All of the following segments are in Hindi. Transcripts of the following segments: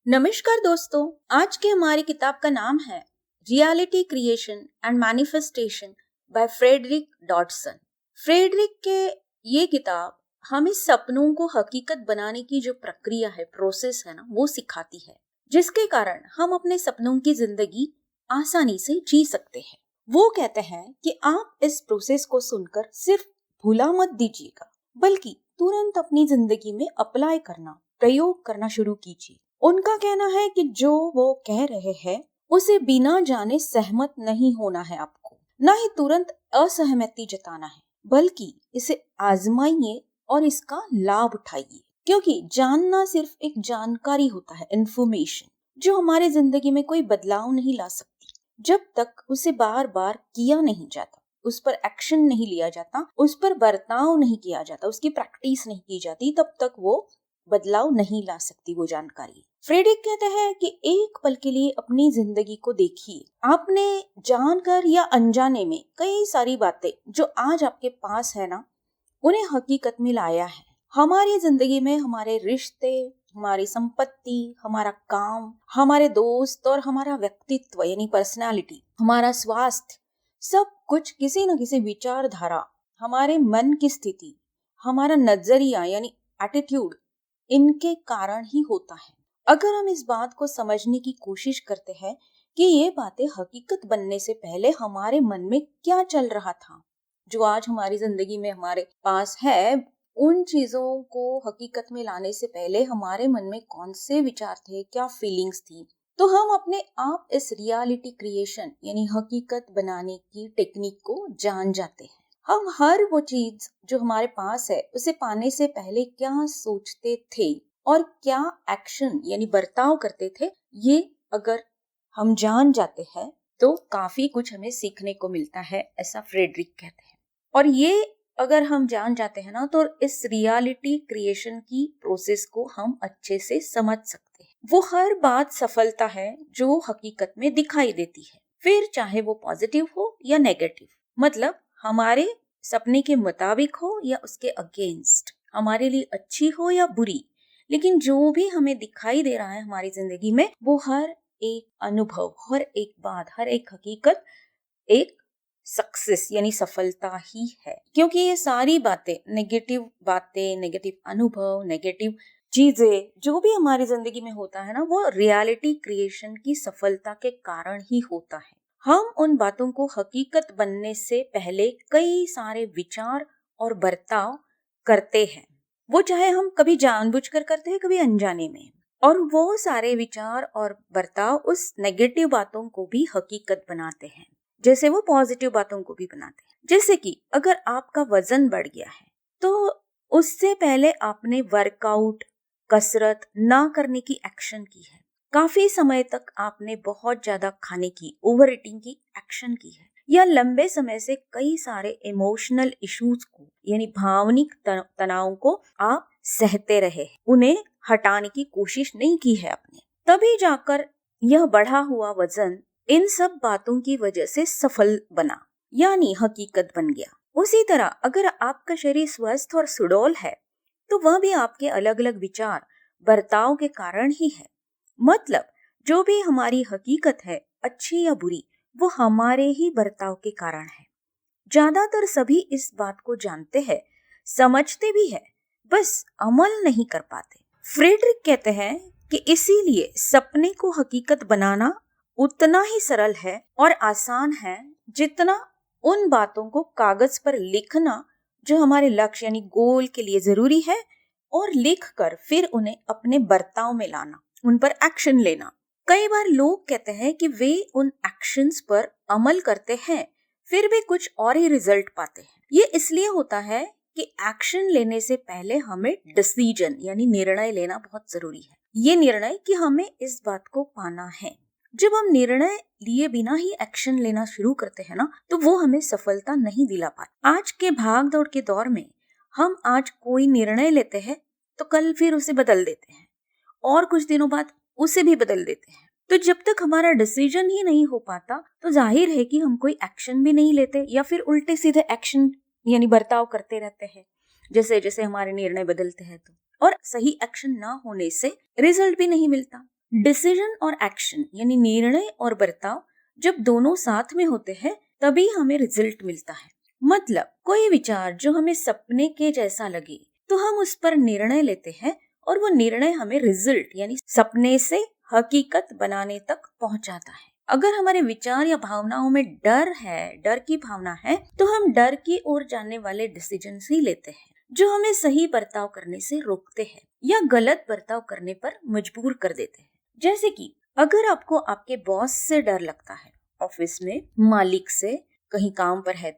नमस्कार दोस्तों, आज की हमारी किताब का नाम है reality creation and manifestation by Frederick Dodson. Frederick के ये किताब हमें सपनों को हकीकत बनाने की जो प्रक्रिया है, प्रोसेस है ना, वो सिखाती है, जिसके कारण हम अपने सपनों की जिंदगी आसानी से जी सकते हैं। वो कहते हैं कि आप इस प्रोसेस को सुनकर सिर्फ भुला मत दीजिएगा, बल्कि तुरंत अपनी जिंदगी में अप्लाई करना, प्रयोग करना शुरू कीजिए। उनका कहना है कि जो वो कह रहे हैं उसे बिना जाने सहमत नहीं होना है आपको, ना ही तुरंत असहमति जताना है, बल्कि इसे आजमाइए और इसका लाभ उठाइए। क्योंकि जानना सिर्फ एक जानकारी होता है, इंफॉर्मेशन, जो हमारे जिंदगी में कोई बदलाव नहीं ला सकती जब तक उसे बार बार किया नहीं जाता, उस पर एक्शन नहीं लिया जाता, उस पर बर्ताव नहीं किया जाता, उसकी प्रैक्टिस नहीं की जाती, तब तक वो बदलाव नहीं ला सकती वो जानकारी। फ्रेडरिक कहते हैं कि एक पल के लिए अपनी जिंदगी को देखिए। आपने जानकर या अनजाने में कई सारी बातें जो आज आपके पास है ना, उन्हें हकीकत में लाया है। हमारी जिंदगी में हमारे रिश्ते, हमारी संपत्ति, हमारा काम, हमारे दोस्त और हमारा व्यक्तित्व यानी पर्सनालिटी, हमारा स्वास्थ्य, सब कुछ किसी न किसी विचारधारा, हमारे मन की स्थिति, हमारा नजरिया यानी एटीट्यूड, इनके कारण ही होता है। अगर हम इस बात को समझने की कोशिश करते हैं कि ये बातें हकीकत बनने से पहले हमारे मन में क्या चल रहा था, जो आज हमारी जिंदगी में हमारे पास है, उन चीजों को हकीकत में लाने से पहले हमारे मन में कौन से विचार थे, क्या फीलिंग्स थी, तो हम अपने आप इस रियलिटी क्रिएशन यानी हकीकत बनाने की टेक्निक को जान जाते हैं। हम हर वो चीज जो हमारे पास है उसे पाने से पहले क्या सोचते थे और क्या एक्शन यानी बर्ताव करते थे, ये अगर हम जान जाते हैं तो काफी कुछ हमें सीखने को मिलता है, ऐसा फ्रेडरिक कहते हैं। और ये अगर हम जान जाते हैं ना, तो इस रियलिटी क्रिएशन की प्रोसेस को हम अच्छे से समझ सकते हैं। वो हर बात सफलता है जो हकीकत में दिखाई देती है, फिर चाहे वो पॉजिटिव हो या नेगेटिव, मतलब हमारे सपने के मुताबिक हो या उसके अगेंस्ट, हमारे लिए अच्छी हो या बुरी, लेकिन जो भी हमें दिखाई दे रहा है हमारी जिंदगी में, वो हर एक अनुभव, हर एक बात, हर एक हकीकत एक सक्सेस यानी सफलता ही है। क्योंकि ये सारी बातें, नेगेटिव अनुभव, नेगेटिव चीजें, जो भी हमारी जिंदगी में होता है ना, वो रियलिटी क्रिएशन की सफलता के कारण ही होता है। हम उन बातों को हकीकत बनने से पहले कई सारे विचार और बर्ताव करते हैं, वो चाहे हम कभी जानबूझकर करते हैं, कभी अनजाने में। और वो सारे विचार और बर्ताव उस नेगेटिव बातों को भी हकीकत बनाते हैं, जैसे वो पॉजिटिव बातों को भी बनाते हैं। जैसे कि अगर आपका वजन बढ़ गया है तो उससे पहले आपने वर्कआउट, कसरत ना करने की एक्शन की है, काफी समय तक आपने बहुत ज्यादा खाने की, ओवर ईटिंग की एक्शन की है, या लंबे समय से कई सारे इमोशनल इश्यूज को यानी भावनिक तनाव को आप सहते रहे, उन्हें हटाने की कोशिश नहीं की है आपने, तभी जाकर यह बढ़ा हुआ वजन इन सब बातों की वजह से सफल बना यानी हकीकत बन गया। उसी तरह अगर आपका शरीर स्वस्थ और सुडौल है तो वह भी आपके अलग अलग विचार, बर्ताव के कारण ही है। मतलब जो भी हमारी हकीकत है, अच्छी या बुरी, वो हमारे ही बर्ताव के कारण है। ज्यादातर सभी इस बात को जानते हैं, समझते भी है, बस अमल नहीं कर पाते। फ्रेडरिक कहते हैं कि इसीलिए सपने को हकीकत बनाना उतना ही सरल है और आसान है जितना उन बातों को कागज पर लिखना जो हमारे लक्ष्य यानी गोल के लिए जरूरी है, और लिखकर फिर उन्हें अपने बर्ताव में लाना, उन पर एक्शन लेना। कई बार लोग कहते हैं कि वे उन एक्शंस पर अमल करते हैं, फिर भी कुछ और ही रिजल्ट पाते हैं। ये इसलिए होता है कि एक्शन लेने से पहले हमें डिसीजन यानी निर्णय लेना बहुत जरूरी है। ये निर्णय कि हमें इस बात को पाना है। जब हम निर्णय लिए बिना ही एक्शन लेना शुरू करते हैं ना, तो वो हमें सफलता नहीं दिला पाता। आज के भाग दौड़ के दौर में हम आज कोई निर्णय लेते हैं तो कल फिर उसे बदल देते हैं और कुछ दिनों बाद उसे भी बदल देते हैं। तो जब तक हमारा डिसीजन ही नहीं हो पाता तो जाहिर है कि हम कोई एक्शन भी नहीं लेते, या फिर उल्टे सीधे एक्शन यानी बर्ताव करते रहते हैं जैसे जैसे हमारे निर्णय बदलते हैं। तो और सही एक्शन ना होने से रिजल्ट भी नहीं मिलता। डिसीजन और एक्शन यानी निर्णय और बर्ताव जब दोनों साथ में होते हैं तभी हमें रिजल्ट मिलता है। मतलब कोई विचार जो हमें सपने के जैसा लगे तो हम उस पर निर्णय लेते हैं और वो निर्णय हमें रिजल्ट यानी सपने से हकीकत बनाने तक पहुंचाता है। अगर हमारे विचार या भावनाओं में डर है, डर की भावना है, तो हम डर की ओर जाने वाले डिसीजन ही लेते हैं जो हमें सही बर्ताव करने से रोकते हैं या गलत बर्ताव करने पर मजबूर कर देते हैं। जैसे कि अगर आपको आपके बॉस से डर लगता है, ऑफिस में मालिक से, कहीं काम पर है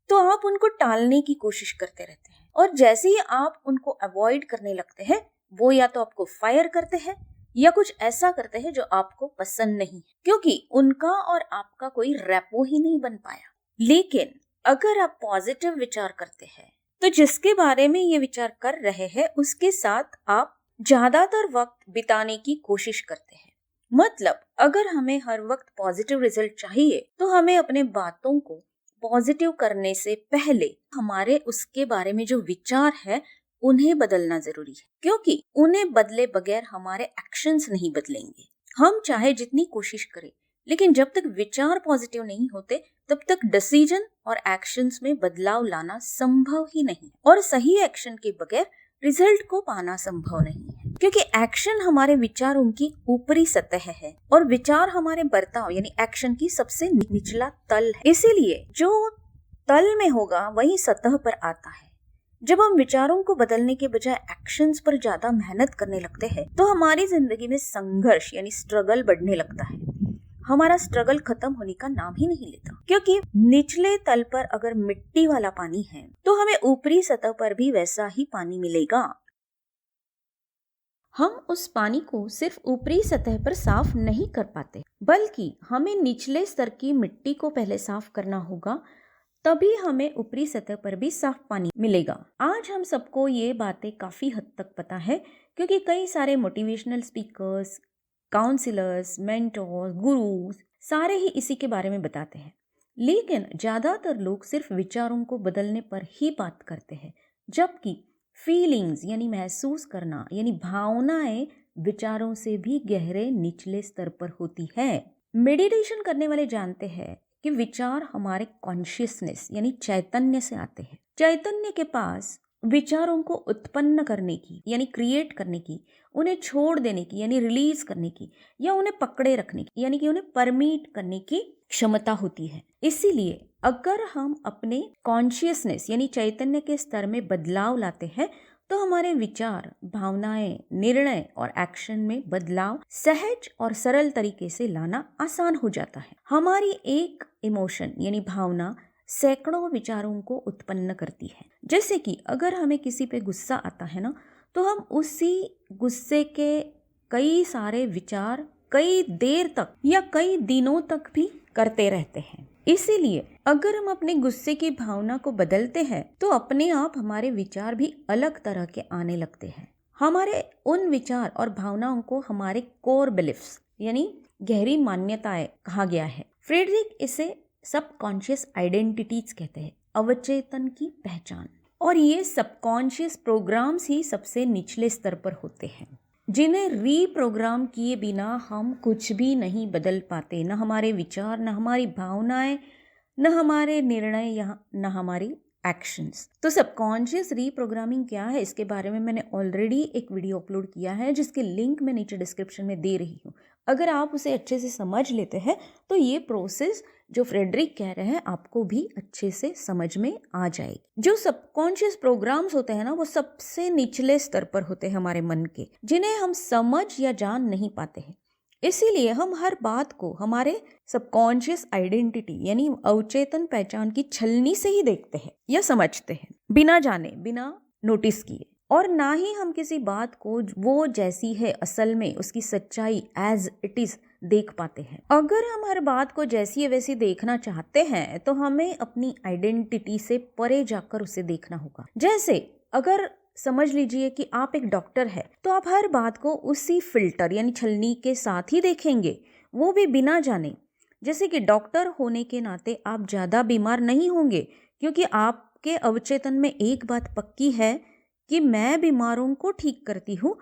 तो आप उनको टालने की कोशिश करते रहते हैं और जैसे ही आप उनको अवॉइड करने लगते हैं वो या तो आपको फायर करते हैं या कुछ ऐसा करते हैं जो आपको पसंद नहीं है, क्योंकि उनका और आपका कोई रैपो ही नहीं बन पाया। लेकिन अगर आप पॉजिटिव विचार करते हैं तो जिसके बारे में ये विचार कर रहे हैं उसके साथ आप ज्यादातर वक्त बिताने की कोशिश करते हैं। मतलब अगर हमें हर वक्त पॉजिटिव रिजल्ट चाहिए तो हमें अपने बातों को पॉजिटिव करने से पहले हमारे उसके बारे में जो विचार है उन्हें बदलना जरूरी है, क्योंकि उन्हें बदले बगैर हमारे एक्शंस नहीं बदलेंगे। हम चाहे जितनी कोशिश करें लेकिन जब तक विचार पॉजिटिव नहीं होते तब तक डिसीजन और एक्शंस में बदलाव लाना संभव ही नहीं और सही एक्शन के बगैर रिजल्ट को पाना संभव नहीं है, क्योंकि एक्शन हमारे विचारों की ऊपरी सतह है और विचार हमारे बर्ताव यानी एक्शन की सबसे निचला तल है। इसीलिए जो तल में होगा वही सतह पर आता है। जब हम विचारों को बदलने के बजाय एक्शंस पर ज्यादा मेहनत करने लगते हैं तो हमारी जिंदगी में संघर्ष यानी स्ट्रगल बढ़ने लगता है। हमारा स्ट्रगल खत्म होने का नाम ही नहीं लेता, क्योंकि निचले तल पर अगर मिट्टी वाला पानी है तो हमें ऊपरी सतह पर भी वैसा ही पानी मिलेगा। हम उस पानी को सिर्फ ऊपरी सतह पर साफ नहीं कर पाते, बल्कि हमें निचले स्तर की मिट्टी को पहले साफ करना होगा, तभी हमें ऊपरी सतह पर भी साफ पानी मिलेगा। आज हम सबको ये बातें काफी हद तक पता है, क्योंकि कई सारे motivational speakers, counsellors, mentors, gurus सारे ही इसी के बारे में बताते हैं। लेकिन ज्यादातर लोग सिर्फ विचारों को बदलने पर ही बात करते हैं, जबकि फीलिंग्स यानी महसूस करना यानी भावनाएं विचारों से भी गहरे निचले स्तर पर होती है। मेडिटेशन करने वाले जानते हैं कि विचार हमारे कॉन्शियसनेस यानी चैतन्य से आते हैं। चैतन्य के पास विचारों को उत्पन्न करने की यानी क्रिएट करने की, उन्हें छोड़ देने की यानी रिलीज करने की, या उन्हें पकड़े रखने की यानी कि उन्हें परमिट करने की क्षमता होती है। इसीलिए अगर हम अपने कॉन्शियसनेस यानी चैतन्य के स्तर में बदलाव लाते हैं तो हमारे विचार, भावनाएं, निर्णय और एक्शन में बदलाव सहज और सरल तरीके से लाना आसान हो जाता है। हमारी एक इमोशन यानी भावना सैकड़ों विचारों को उत्पन्न करती है। जैसे कि अगर हमें किसी पे गुस्सा आता है ना, तो हम उसी गुस्से के कई सारे विचार कई देर तक या कई दिनों तक भी करते रहते हैं। इसीलिए अगर हम अपने गुस्से की भावना को बदलते हैं तो अपने आप हमारे विचार भी अलग तरह के आने लगते हैं। हमारे उन विचार और भावनाओं को हमारे कोर बिलीफ्स यानी गहरी मान्यताएं कहा गया है। फ्रेडरिक इसे सबकॉन्शियस आइडेंटिटीज कहते हैं, अवचेतन की पहचान। और ये सबकॉन्शियस प्रोग्राम्स ही सबसे निचले स्तर पर होते हैं, जिन्हें रीप्रोग्राम किए बिना हम कुछ भी नहीं बदल पाते, न हमारे विचार, न हमारी भावनाएं, न हमारे निर्णय या न हमारी एक्शंस। तो सबकॉन्शियस रीप्रोग्रामिंग क्या है, इसके बारे में मैंने ऑलरेडी एक वीडियो अपलोड किया है, जिसके लिंक मैं नीचे डिस्क्रिप्शन में दे रही हूँ। अगर आप उसे अच्छे से समझ लेते हैं तो ये प्रोसेस जो फ्रेडरिक कह रहे हैं आपको भी अच्छे से समझ में आ जाएगी। जो सबकॉन्शियस प्रोग्राम्स होते हैं ना, वो सबसे निचले स्तर पर होते हैं हमारे मन के, जिन्हें हम समझ या जान नहीं पाते हैं। इसीलिए हम हर बात को हमारे सबकॉन्शियस आइडेंटिटी यानी अवचेतन पहचान की छलनी से ही देखते हैं या समझते हैं, बिना जाने, बिना नोटिस किए। और ना ही हम किसी बात को वो जैसी है असल में उसकी सच्चाई एज इट इज देख पाते हैं। अगर हम हर बात को जैसी है वैसी देखना चाहते हैं तो हमें अपनी आइडेंटिटी से परे जाकर उसे देखना होगा। जैसे अगर समझ लीजिए कि आप एक डॉक्टर है तो आप हर बात को उसी फिल्टर यानी छलनी के साथ ही देखेंगे, वो भी बिना जाने। जैसे कि डॉक्टर होने के नाते आप ज़्यादा बीमार नहीं होंगे, क्योंकि आपके अवचेतन में एक बात पक्की है कि मैं बीमारों को ठीक करती हूँ,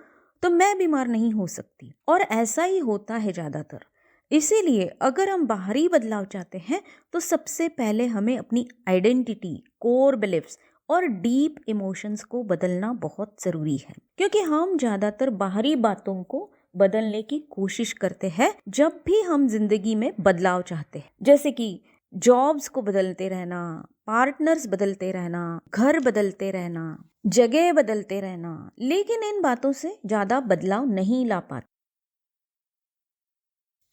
तो मैं बीमार नहीं हो सकती, और ऐसा ही होता है ज़्यादातर। इसीलिए अगर हम बाहरी बदलाव चाहते हैं तो सबसे पहले हमें अपनी आइडेंटिटी, कोर बिलीफ्स और डीप इमोशंस को बदलना बहुत ज़रूरी है, क्योंकि हम ज़्यादातर बाहरी बातों को बदलने की कोशिश करते हैं जब भी हम जिंदगी में बदलाव चाहते हैं, जैसे कि जॉब्स को बदलते रहना, पार्टनर्स बदलते रहना, घर बदलते रहना, जगह बदलते रहना, लेकिन इन बातों से ज़्यादा बदलाव नहीं ला पाते,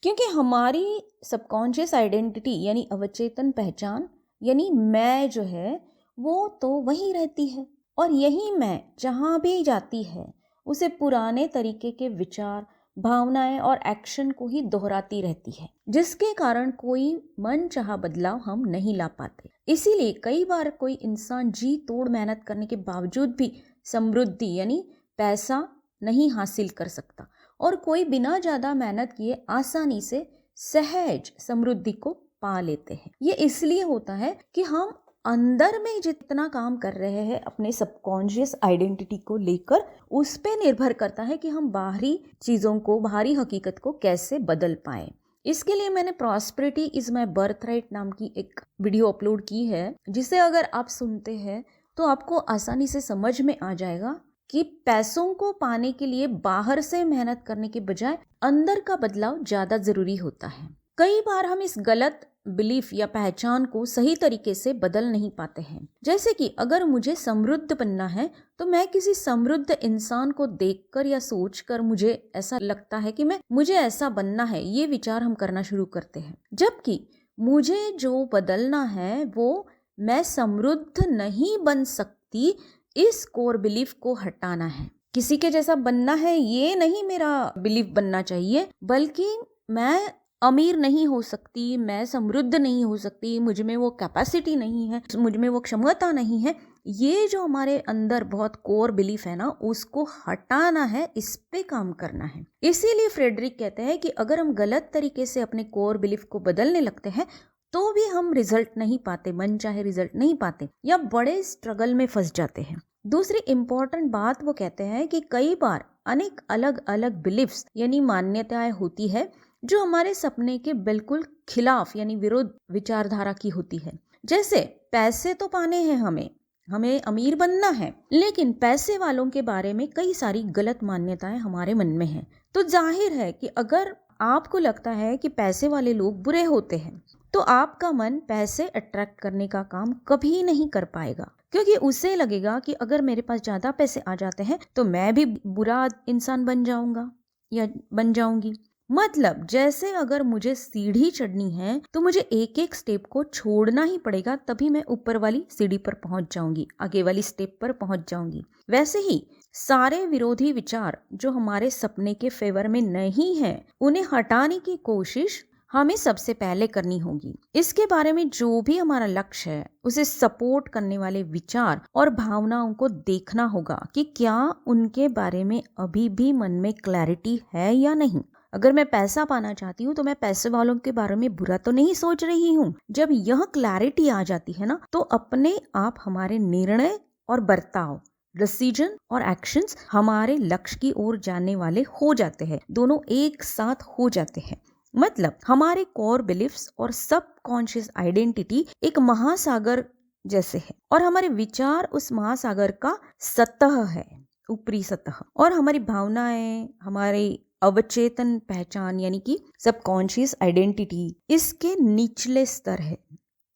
क्योंकि हमारी सबकॉन्शियस आइडेंटिटी यानी अवचेतन पहचान यानी मैं जो है वो तो वही रहती है, और यही मैं जहाँ भी जाती है उसे पुराने तरीके के विचार, भावनाएं और एक्शन को ही दोहराती रहती है, जिसके कारण कोई मनचाहा बदलाव हम नहीं ला पाते। इसीलिए कई बार कोई इंसान जी तोड़ मेहनत करने के बावजूद भी समृद्धि यानी पैसा नहीं हासिल कर सकता, और कोई बिना ज़्यादा मेहनत किए आसानी से सहज समृद्धि को पा लेते हैं। ये इसलिए होता है कि हम अंदर में जितना काम कर रहे हैं अपने सबकॉन्शियस आइडेंटिटी को लेकर, उस पे निर्भर करता है कि हम बाहरी चीज़ों को, बाहरी हकीकत को कैसे बदल पाए। इसके लिए मैंने प्रॉस्पेरिटी इज माय बर्थराइट नाम की एक वीडियो अपलोड की है, जिसे अगर आप सुनते हैं तो आपको आसानी से समझ में आ जाएगा कि पैसों को पाने के लिए बाहर से मेहनत करने के बजाय अंदर का बदलाव ज़्यादा ज़रूरी होता है। कई बार हम इस गलत बिलीफ या पहचान को सही तरीके से बदल नहीं पाते हैं। जैसे कि अगर मुझे समृद्ध बनना है तो मैं किसी समृद्ध इंसान को देखकर या सोचकर मुझे ऐसा लगता है कि मुझे ऐसा बनना है, ये विचार हम करना शुरू करते हैं। जबकि मुझे जो बदलना है वो मैं समृद्ध नहीं बन सकती, इस कोर बिलीफ को हटाना है। किसी के जैसा बनना है ये नहीं मेरा बिलीफ बनना चाहिए, बल्कि मैं अमीर नहीं हो सकती, मैं समृद्ध नहीं हो सकती, मुझ में वो कैपेसिटी नहीं है, मुझ में वो क्षमता नहीं है, ये जो हमारे अंदर बहुत कोर बिलीफ है ना, उसको हटाना है, इस पे काम करना है। इसीलिए फ्रेडरिक कहते हैं कि अगर हम गलत तरीके से अपने कोर बिलीफ को बदलने लगते हैं तो भी हम रिजल्ट नहीं पाते, मन चाहे रिजल्ट नहीं पाते, या बड़े स्ट्रगल में फंस जाते हैं। दूसरी इंपॉर्टेंट बात वो कहते हैं कि कई बार अनेक अलग अलग बिलीफ्स यानी मान्यताएं होती है जो हमारे सपने के बिल्कुल खिलाफ यानी विरोध विचारधारा की होती है। जैसे पैसे तो पाने हैं, हमें अमीर बनना है, लेकिन पैसे वालों के बारे में कई सारी गलत मान्यताएं हमारे मन में हैं। तो जाहिर है कि अगर आपको लगता है कि पैसे वाले लोग बुरे होते हैं तो आपका मन पैसे अट्रैक्ट करने का काम कभी नहीं कर पाएगा, क्योंकि उसे लगेगा कि अगर मेरे पास ज़्यादा पैसे आ जाते हैं तो मैं भी बुरा इंसान बन जाऊंगा या बन जाऊंगी। मतलब जैसे अगर मुझे सीढ़ी चढ़नी है तो मुझे एक एक स्टेप को छोड़ना ही पड़ेगा, तभी मैं ऊपर वाली सीढ़ी पर पहुंच जाऊंगी, आगे वाली स्टेप पर पहुंच जाऊंगी। वैसे ही सारे विरोधी विचार जो हमारे सपने के फेवर में नहीं है, उन्हें हटाने की कोशिश हमें सबसे पहले करनी होगी। इसके बारे में जो भी हमारा लक्ष्य है उसे सपोर्ट करने वाले विचार और भावनाओं को देखना होगा कि क्या उनके बारे में अभी भी मन में क्लैरिटी है या नहीं। अगर मैं पैसा पाना चाहती हूँ तो मैं पैसे वालों के बारे में बुरा तो नहीं सोच रही हूँ। जब यह क्लैरिटी आ जाती है ना, तो अपने आप हमारे निर्णय और बर्ताव, डिसीजन और एक्शंस हमारे लक्ष्य की ओर जाने वाले हो जाते हैं, दोनों एक साथ हो जाते हैं। मतलब हमारे कोर बिलीफ्स और सब कॉन्शियस आइडेंटिटी एक महासागर जैसे है, और हमारे विचार उस महासागर का सतह है, ऊपरी सतह, और हमारी भावनाएं, हमारी अवचेतन पहचान यानी कि सब कॉन्शियस आइडेंटिटी इसके निचले स्तर है,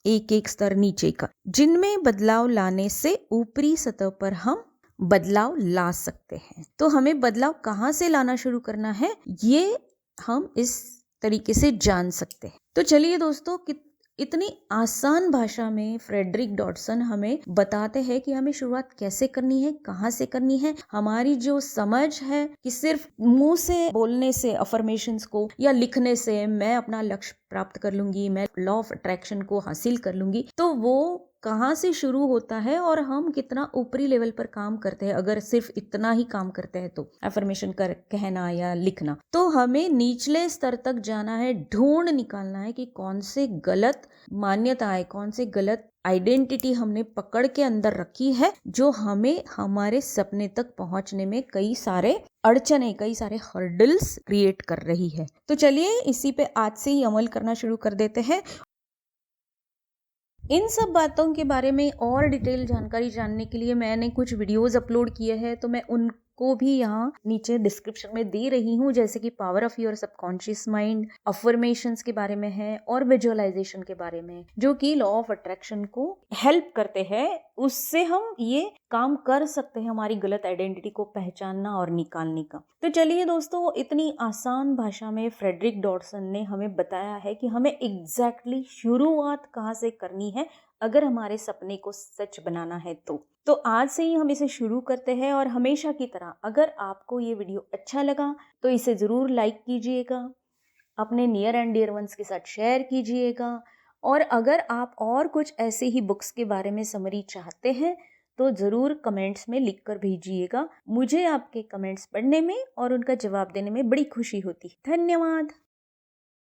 एक एक स्तर नीचे का, जिनमें बदलाव लाने से ऊपरी सतह पर हम बदलाव ला सकते हैं। तो हमें बदलाव कहाँ से लाना शुरू करना है, ये हम इस तरीके से जान सकते हैं। तो चलिए दोस्तों, इतनी आसान भाषा में फ्रेडरिक डॉडसन हमें बताते हैं कि हमें शुरुआत कैसे करनी है, कहाँ से करनी है। हमारी जो समझ है कि सिर्फ मुंह से बोलने से अफर्मेशंस को या लिखने से मैं अपना लक्ष्य प्राप्त कर लूंगी, मैं लॉ ऑफ अट्रैक्शन को हासिल कर लूंगी, तो वो कहाँ से शुरू होता है और हम कितना ऊपरी लेवल पर काम करते हैं। अगर सिर्फ इतना ही काम करते हैं तो अफर्मेशन कर कहना या लिखना, तो हमें निचले स्तर तक जाना है, ढूंढ निकालना है कि कौन से गलत मान्यताएं, कौन से गलत आइडेंटिटी हमने पकड़ के अंदर रखी है, जो हमें हमारे सपने तक पहुंचने में कई सारे अड़चने, कई सारे हर्डल्स क्रिएट कर रही है। तो चलिए इसी पे आज से ही अमल करना शुरू कर देते हैं। इन सब बातों के बारे में और डिटेल जानकारी जानने के लिए मैंने कुछ वीडियोस अपलोड किए हैं, तो मैं उनको भी यहाँ नीचे डिस्क्रिप्शन में दे रही हूँ, जैसे कि power of your subconscious mind, affirmations के बारे में है और विजुअलाइजेशन के बारे में, जो कि लॉ ऑफ अट्रैक्शन को हेल्प करते हैं। उससे हम ये काम कर सकते हैं, हमारी गलत आइडेंटिटी को पहचानना और निकालने का। तो चलिए दोस्तों, इतनी आसान भाषा में फ्रेडरिक डॉडसन ने हमें बताया है कि हमें एग्जैक्टली शुरुआत कहाँ से करनी है अगर हमारे सपने को सच बनाना है। तो आज से ही हम इसे शुरू करते हैं। और हमेशा की तरह अगर आपको ये वीडियो अच्छा लगा तो इसे ज़रूर लाइक कीजिएगा, अपने नियर एंड डियर वंस के साथ शेयर कीजिएगा। और अगर आप और कुछ ऐसे ही बुक्स के बारे में समरी चाहते हैं तो ज़रूर कमेंट्स में लिख कर भेजिएगा। मुझे आपके कमेंट्स पढ़ने में और उनका जवाब देने में बड़ी खुशी होती है। धन्यवाद।